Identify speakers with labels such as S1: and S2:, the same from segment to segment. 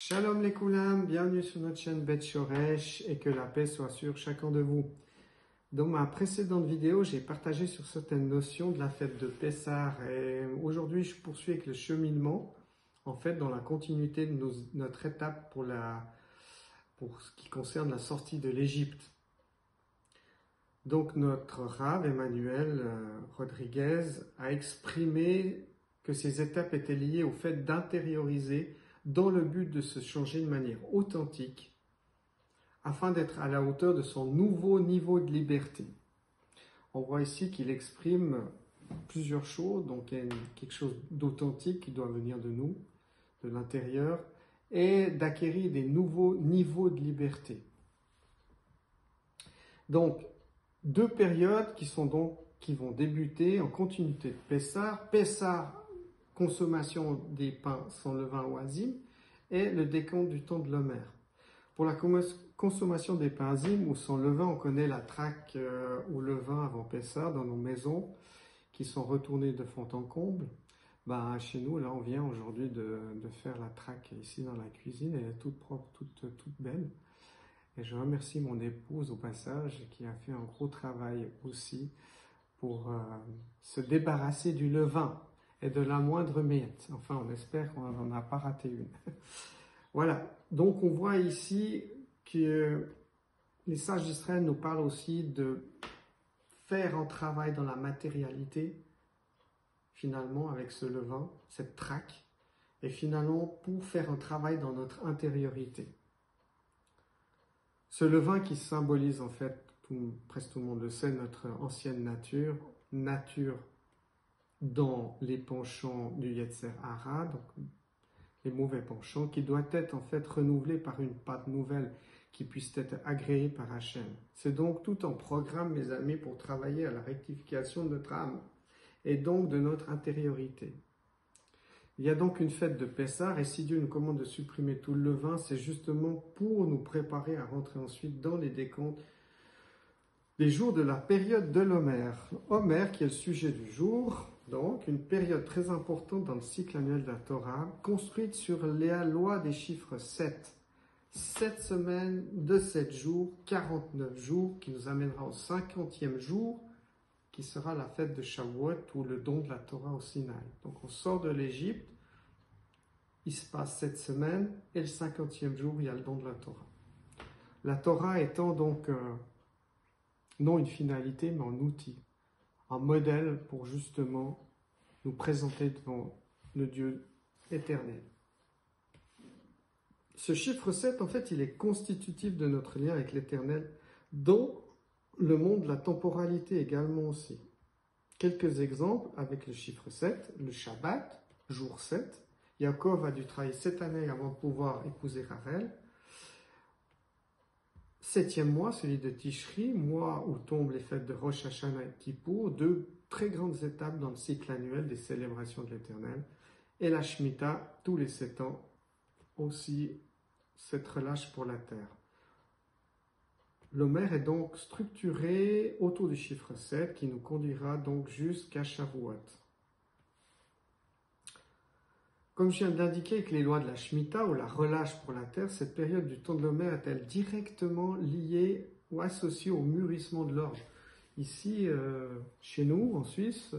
S1: Shalom les Koulam, bienvenue sur notre chaîne Bet Shoresh et que la paix soit sur chacun de vous. Dans ma précédente vidéo, j'ai partagé sur certaines notions de la fête de Pessah et aujourd'hui je poursuis avec le cheminement, en fait dans la continuité de notre étape pour ce qui concerne la sortie de l'Égypte. Donc notre Rav Emmanuel Rodriguez a exprimé que ces étapes étaient liées au fait d'intérioriser dans le but de se changer de manière authentique afin d'être à la hauteur de son nouveau niveau de liberté. On voit ici qu'il exprime plusieurs choses, donc il y a quelque chose d'authentique qui doit venir de nous, de l'intérieur, et d'acquérir des nouveaux niveaux de liberté. Donc, deux périodes qui vont débuter en continuité de Pessah. Pessah, consommation des pains sans levain ou azim, et le décompte du temps de l'Homer. Pour la consommation des pains azim ou sans levain, on connaît la traque ou levain avant Pessah dans nos maisons qui sont retournées de fond en comble. Chez nous, là, on vient aujourd'hui de faire la traque ici dans la cuisine. Elle est toute propre, toute belle. Et je remercie mon épouse au passage qui a fait un gros travail aussi pour se débarrasser du levain et de la moindre miette. Enfin, on espère qu'on n'en a pas raté une. Voilà, donc on voit ici que les sages d'Israël nous parlent aussi de faire un travail dans la matérialité, finalement, avec ce levain, cette traque, et finalement pour faire un travail dans notre intériorité. Ce levain qui symbolise en fait, presque tout le monde le sait, notre ancienne nature dans les penchants du Yetzer Hara, donc les mauvais penchants, qui doit être en fait renouvelé par une pâte nouvelle qui puisse être agréée par Hachem. C'est donc tout un programme, mes amis, pour travailler à la rectification de notre âme et donc de notre intériorité. Il y a donc une fête de Pessah, et si Dieu nous commande de supprimer tout le levain, c'est justement pour nous préparer à rentrer ensuite dans les décomptes des jours de la période de l'Homer. Homer, qui est le sujet du jour, donc une période très importante dans le cycle annuel de la Torah, construite sur la loi des chiffres 7. 7 semaines de 7 jours, 49 jours, qui nous amènera au 50e jour, qui sera la fête de Shavuot ou le don de la Torah au Sinaï. Donc on sort de l'Égypte, il se passe 7 semaines, et le 50e jour, il y a le don de la Torah. La Torah étant donc non une finalité, mais un outil, un modèle pour justement nous présenter devant le Dieu éternel. Ce chiffre 7, en fait, il est constitutif de notre lien avec l'éternel dans le monde de la temporalité également aussi. Quelques exemples avec le chiffre 7, le Shabbat, jour 7. Yaakov a dû travailler 7 années avant de pouvoir épouser Rachel. 7e mois, celui de Tishri, mois où tombent les fêtes de Rosh Hashanah et Kippour, deux très grandes étapes dans le cycle annuel des célébrations de l'Éternel. Et la Shemitah, tous les 7 ans, aussi cette relâche pour la terre. L'Homer est donc structuré autour du chiffre 7 qui nous conduira donc jusqu'à Shavuot. Comme je viens de l'indiquer avec les lois de la Shemitah ou la relâche pour la terre, cette période du temps de l'Homer est-elle directement liée ou associée au mûrissement de l'orge? Ici, chez nous, en Suisse,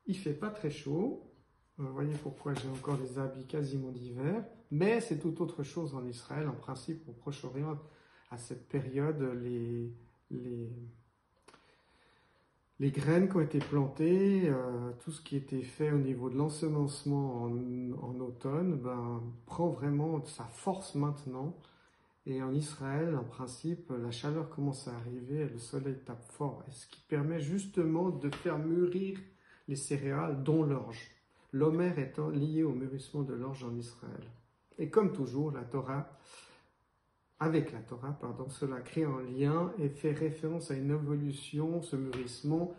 S1: il ne fait pas très chaud. Vous voyez pourquoi j'ai encore des habits quasiment d'hiver. Mais c'est tout autre chose en Israël. En principe, au Proche-Orient, à cette période, les graines qui ont été plantées, tout ce qui était fait au niveau de l'ensemencement en automne, prend vraiment sa force maintenant. Et en Israël, en principe, la chaleur commence à arriver et le soleil tape fort. Et ce qui permet justement de faire mûrir les céréales, dont l'orge. L'Homer étant lié au mûrissement de l'orge en Israël. Et comme toujours, avec la Torah, cela crée un lien et fait référence à une évolution, ce mûrissement,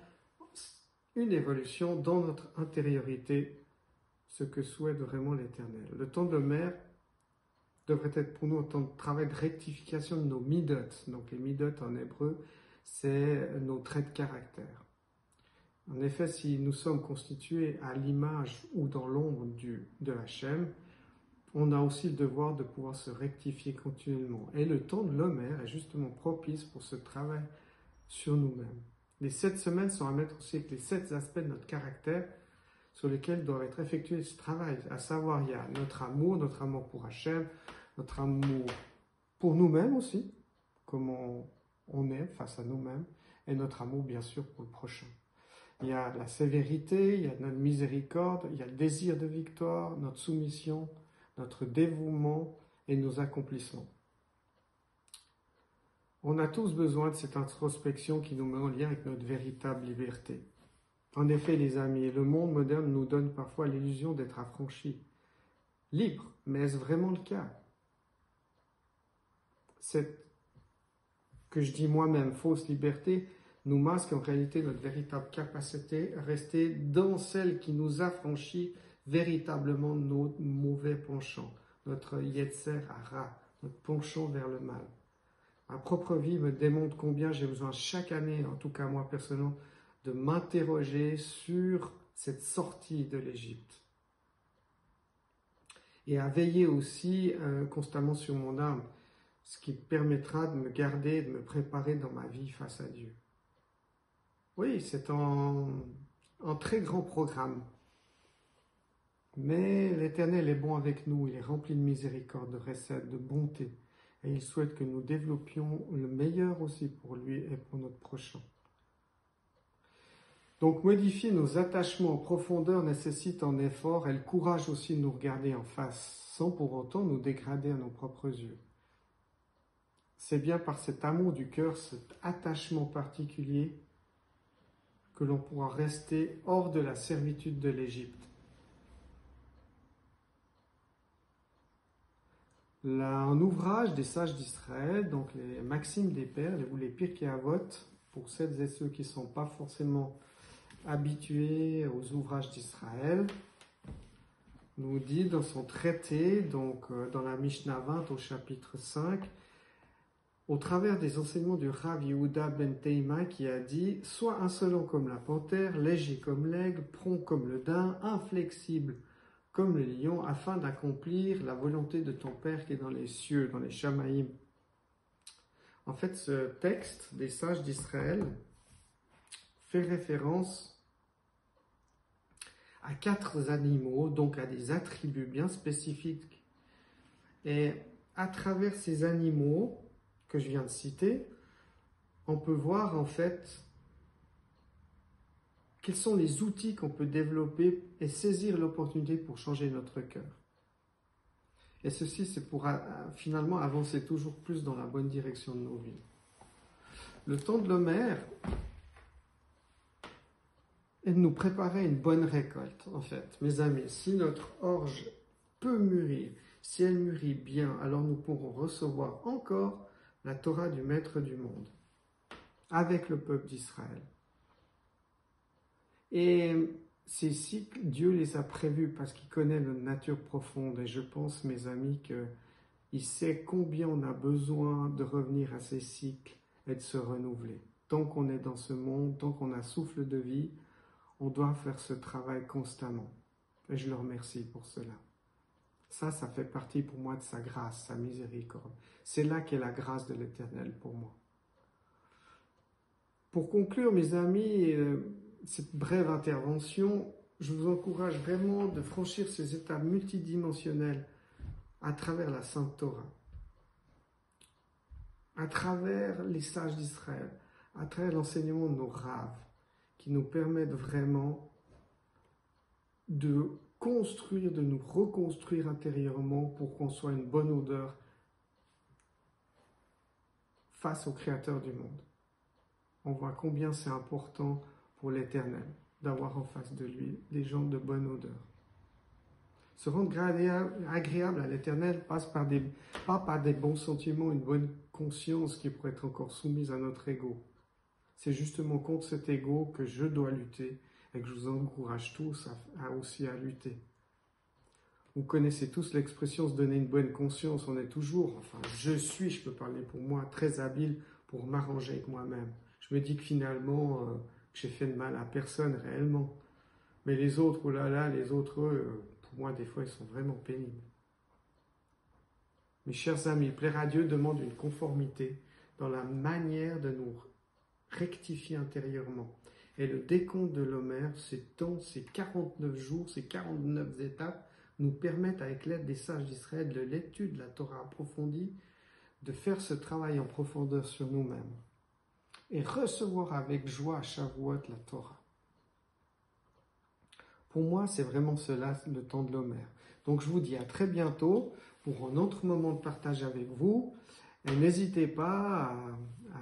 S1: une évolution dans notre intériorité, ce que souhaite vraiment l'Éternel. Le temps de l'Homer devrait être pour nous un temps de travail de rectification de nos midot. Donc les midot en hébreu, c'est nos traits de caractère. En effet, si nous sommes constitués à l'image ou dans l'ombre de Hachem, on a aussi le devoir de pouvoir se rectifier continuellement. Et le temps de l'Homère est justement propice pour ce travail sur nous-mêmes. Les 7 semaines sont à mettre aussi avec les 7 aspects de notre caractère sur lesquels doit être effectué ce travail. À savoir, il y a notre amour pour Hachem, notre amour pour nous-mêmes aussi, comment on est face à nous-mêmes, et notre amour bien sûr pour le prochain. Il y a la sévérité, il y a notre miséricorde, il y a le désir de victoire, notre soumission, notre dévouement et nos accomplissements. On a tous besoin de cette introspection qui nous met en lien avec notre véritable liberté. En effet, les amis, le monde moderne nous donne parfois l'illusion d'être affranchis, libres, mais est-ce vraiment le cas? Cette, que je dis moi-même, fausse liberté nous masque en réalité notre véritable capacité à rester dans celle qui nous affranchit véritablement de nos mauvais penchants, notre yetzer hara, notre penchant vers le mal. Ma propre vie me démontre combien j'ai besoin chaque année, en tout cas moi personnellement, de m'interroger sur cette sortie de l'Égypte. Et à veiller aussi constamment sur mon âme, ce qui permettra de me garder, de me préparer dans ma vie face à Dieu. Oui, c'est un très grand programme. Mais l'Éternel est bon avec nous, il est rempli de miséricorde, de recette, de bonté. Et il souhaite que nous développions le meilleur aussi pour lui et pour notre prochain. Donc modifier nos attachements en profondeur nécessite un effort et le courage aussi de nous regarder en face, sans pour autant nous dégrader à nos propres yeux. C'est bien par cet amour du cœur, cet attachement particulier, que l'on pourra rester hors de la servitude de l'Égypte. Un ouvrage des sages d'Israël, donc les Maximes des Pères, ou les Pirkei Avot, pour celles et ceux qui ne sont pas forcément habitués aux ouvrages d'Israël, nous dit dans son traité, donc dans la Mishnah 20 au chapitre 5, au travers des enseignements du Rav Yehuda ben Teima qui a dit « Sois insolent comme la panthère, léger comme l'aigle, prompt comme le daim, inflexible comme le lion, afin d'accomplir la volonté de ton Père qui est dans les cieux, dans les Shamaïm. » En fait, ce texte des sages d'Israël fait référence à 4 animaux, donc à des attributs bien spécifiques. Et à travers ces animaux que je viens de citer, on peut voir en fait quels sont les outils qu'on peut développer et saisir l'opportunité pour changer notre cœur. Et ceci, c'est pour finalement avancer toujours plus dans la bonne direction de nos vies. Le temps de l'Homère est de nous préparer à une bonne récolte, en fait. Mes amis, si notre orge peut mûrir, si elle mûrit bien, alors nous pourrons recevoir encore la Torah du Maître du monde, avec le peuple d'Israël. Et ces cycles, Dieu les a prévus parce qu'il connaît notre nature profonde. Et je pense, mes amis, qu'il sait combien on a besoin de revenir à ces cycles et de se renouveler. Tant qu'on est dans ce monde, tant qu'on a souffle de vie, on doit faire ce travail constamment. Et je le remercie pour cela. Ça fait partie pour moi de sa grâce, sa miséricorde. C'est là qu'est la grâce de l'Éternel pour moi. Pour conclure, mes amis, cette brève intervention, je vous encourage vraiment de franchir ces étapes multidimensionnelles à travers la Sainte Torah, à travers les sages d'Israël, à travers l'enseignement de nos raves, qui nous permettent vraiment de construire, de nous reconstruire intérieurement pour qu'on soit une bonne odeur face au Créateur du monde. On voit combien c'est important pour l'Éternel d'avoir en face de lui des gens de bonne odeur. Se rendre agréable à l'Éternel passe pas par des bons sentiments, une bonne conscience qui pourrait être encore soumise à notre ego. C'est justement contre cet ego que je dois lutter et que je vous encourage tous aussi à lutter. Vous connaissez tous l'expression se donner une bonne conscience. On est toujours, je peux parler pour moi, très habile pour m'arranger avec moi-même. Je me dis que finalement, j'ai fait de mal à personne réellement. Mais les autres, oh là là, les autres, pour moi, des fois, ils sont vraiment pénibles. Mes chers amis, plaire à Dieu demande une conformité dans la manière de nous rectifier intérieurement. Et le décompte de l'Homer, ces temps, ces 49 jours, ces 49 étapes, nous permettent, avec l'aide des sages d'Israël, de l'étude de la Torah approfondie, de faire ce travail en profondeur sur nous-mêmes et recevoir avec joie à Shavuot la Torah. Pour moi, c'est vraiment cela, le temps de l'Homer. Donc je vous dis à très bientôt pour un autre moment de partage avec vous. Et n'hésitez pas à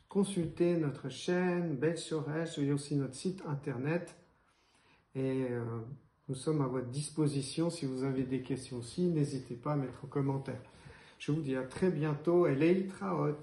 S1: consulter notre chaîne Bet Shoresh et aussi notre site internet. Et nous sommes à votre disposition. Si vous avez des questions aussi, n'hésitez pas à mettre en commentaire. Je vous dis à très bientôt et Leïtraot.